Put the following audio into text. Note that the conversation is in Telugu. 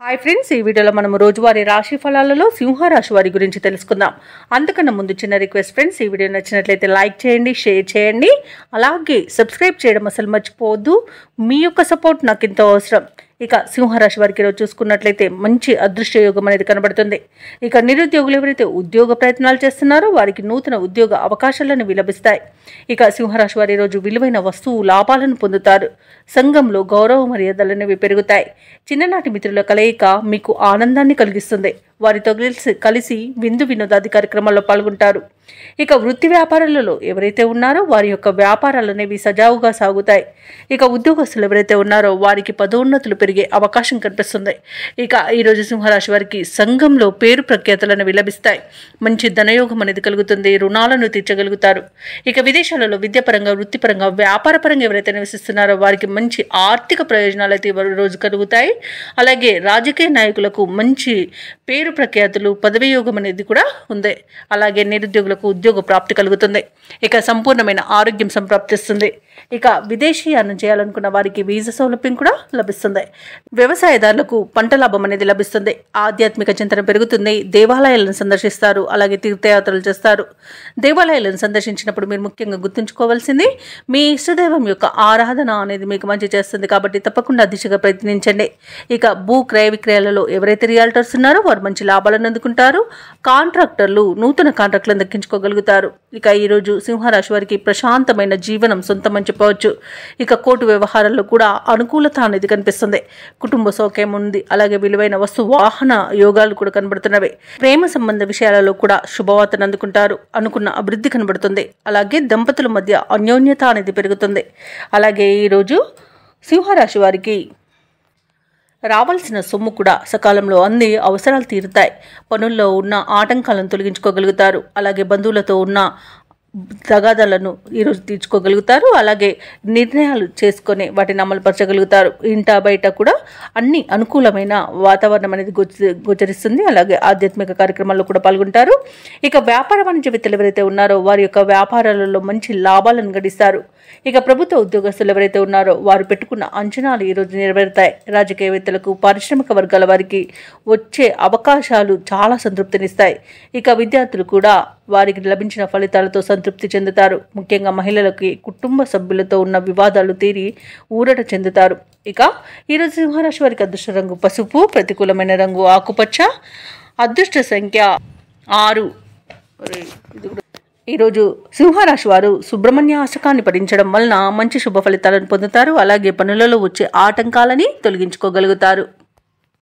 హాయ్ ఫ్రెండ్స్, ఈ వీడియోలో మనం రోజువారీ రాశి ఫలాలలో సింహరాశి వారి గురించి తెలుసుకుందాం. అంతకన్నా ముందు చిన్న రిక్వెస్ట్ ఫ్రెండ్స్, ఈ వీడియో నచ్చినట్లయితే లైక్ చేయండి, షేర్ చేయండి, అలాగే సబ్స్క్రైబ్ చేయడం అసలు మర్చిపోవద్దు. మీ యొక్క సపోర్ట్ నాకు ఎంతో అవసరం. ఇక సింహరాశి వారికి ఈరోజు చూసుకున్నట్లయితే మంచి అదృష్ట యోగం అనేది కనబడుతుంది. ఇక నిరుద్యోగులు ఎవరైతే ఉద్యోగ ప్రయత్నాలు చేస్తున్నారో వారికి నూతన ఉద్యోగ అవకాశాలను లభిస్తాయి. ఇక సింహరాశి వారి ఈరోజు విలువైన వస్తువు లాభాలను పొందుతారు. సంఘంలో గౌరవ మర్యాదలనేవి పెరుగుతాయి. చిన్ననాటి మిత్రుల కలయిక మీకు ఆనందాన్ని కలిగిస్తుంది. వారితో కలిసి విందు వినోదాది కార్యక్రమాల్లో పాల్గొంటారు. ఇక వృత్తి వ్యాపారాలలో ఎవరైతే ఉన్నారో వారి యొక్క వ్యాపారాలు అనేవి సజావుగా సాగుతాయి. ఇక ఉద్యోగస్తులు ఎవరైతే ఉన్నారో వారికి పదోన్నతులు పెరిగే అవకాశం కనిపిస్తుంది. ఇక ఈరోజు సింహరాశి వారికి సంఘంలో పేరు ప్రఖ్యాతులను లభిస్తాయి. మంచి ధనయోగం అనేది కలుగుతుంది. రుణాలను తీర్చగలుగుతారు. ఇక విదేశాలలో విద్యాపరంగా, వృత్తిపరంగా, వ్యాపారపరంగా ఎవరైతే నివసిస్తున్నారో వారికి మంచి ఆర్థిక ప్రయోజనాలు అయితే రోజు కలుగుతాయి. అలాగే రాజకీయ నాయకులకు మంచి పేరు ప్రఖ్యాతులు, పదవి యోగం అనేది కూడా ఉంది. అలాగే నిరుద్యోగులకు ఉద్యోగ ప్రాప్తి కలుగుతుంది. ఇక సంపూర్ణమైన ఆరోగ్యం సంప్రాప్తిస్తుంది. ఇక విదేశీయానం చేయాలనుకున్న వారికి వీసా సౌలభ్యం కూడా లభిస్తుంది. వ్యవసాయదారులకు పంట లాభం అనేది లభిస్తుంది. ఆధ్యాత్మిక చింతన పెరుగుతుంది. దేవాలయాలను సందర్శిస్తారు. అలాగే తీర్థయాత్రలు చేస్తారు. దేవాలయాలను సందర్శించినప్పుడు మీరు ముఖ్యంగా గుర్తుంచుకోవాల్సింది మీ ఇష్టదైవం యొక్క ఆరాధన అనేది మీకు మంచి చేస్తుంది. కాబట్టి తప్పకుండా దిశగా ప్రయత్నించండి. ఇక భూ క్రయ విక్రయాలలో ఎవరైతే రియాల్టర్స్ ఉన్నారో వారు మంచి లాభాలను అందుకుంటారు. కాంట్రాక్టర్లు నూతన కాంట్రాక్టులను దక్కించుకోగలుగుతారు. ఇక ఈరోజు సింహరాశి వారికి ప్రశాంతమైన జీవనం సొంతమని చెప్పవచ్చు. ఇక కోర్టు వ్యవహారాల్లో కూడా అనుకూలత అనేది కనిపిస్తుంది. కుటుంబ సౌఖ్యం ఉంది. అలాగే విలువైన వస్తు వాహన యోగాలు కూడా కనబడుతున్నవి. ప్రేమ సంబంధ విషయాలలో కూడా శుభవార్తను అందుకుంటారు. అనుకున్న అభివృద్ధి కనబడుతుంది. అలాగే దంపతుల మధ్య అన్యోన్యత అనేది పెరుగుతుంది. అలాగే ఈరోజు సింహరాశి వారికి రావాల్సిన సొమ్ము కూడా సకాలంలో అంది అవసరాలు తీరుతాయి. పనుల్లో ఉన్న ఆటంకాలను తొలగించుకోగలుగుతారు. అలాగే బంధువులతో ఉన్న తగాదాలను ఈరోజు తీర్చుకోగలుగుతారు. అలాగే నిర్ణయాలు చేసుకొని వాటిని అమలుపరచగలుగుతారు. ఇంట బయట కూడా అన్ని అనుకూలమైన వాతావరణం అనేది గోచరిస్తుంది. అలాగే ఆధ్యాత్మిక కార్యక్రమాల్లో కూడా పాల్గొంటారు. ఇక వ్యాపార వాణిజ్యవేత్తలు ఎవరైతే ఉన్నారో వారి యొక్క వ్యాపారాలలో మంచి లాభాలను గడిస్తారు. ఇక ప్రభుత్వ ఉద్యోగస్తులు ఎవరైతే ఉన్నారో వారు పెట్టుకున్న అంచనాలు ఈరోజు నెరవేరుతాయి. రాజకీయవేత్తలకు, పారిశ్రామిక వర్గాల వారికి వచ్చే అవకాశాలు చాలా సంతృప్తినిస్తాయి. ఇక విద్యార్థులు కూడా వారికి లభించిన ఫలితాలతో సంతృప్తి చెందుతారు. ముఖ్యంగా మహిళలకి కుటుంబ సభ్యులతో ఉన్న వివాదాలు తీరి ఊరట చెందుతారు. ఇక ఈరోజు సింహరాశి వారికి అదృష్ట రంగు పసుపు, ప్రతికూలమైన రంగు ఆకుపచ్చ, అదృష్ట సంఖ్య 6. ఈరోజు సింహరాశి వారు సుబ్రహ్మణ్య అష్టకాన్ని పఠించడం వలన మంచి శుభ ఫలితాలను పొందుతారు. అలాగే పనులలో వచ్చే ఆటంకాలని తొలగించుకోగలుగుతారు.